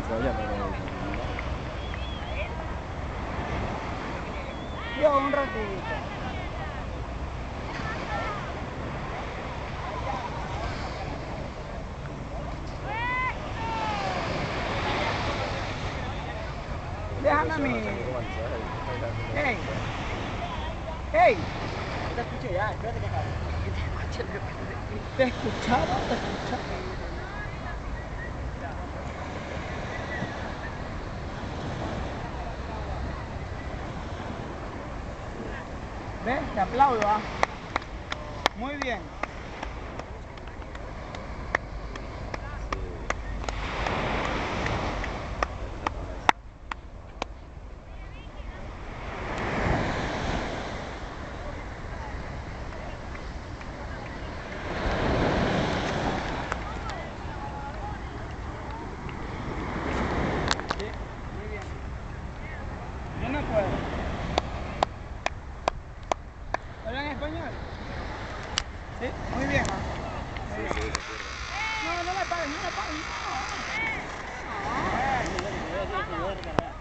todavía, pero... Yo un ratito. Déjame a mí. Hey. Hey. Te escuché ya, espérate que acabe. ¿Te escuchaba? ¿Te escuchaba? ¿Ves? Te aplaudo, ¿ah? Muy bien. Yo no puedo. ¿Hablan español? Sí, muy bien, ¿ah? Muy bien. No, no le pagues, no le pagues. No.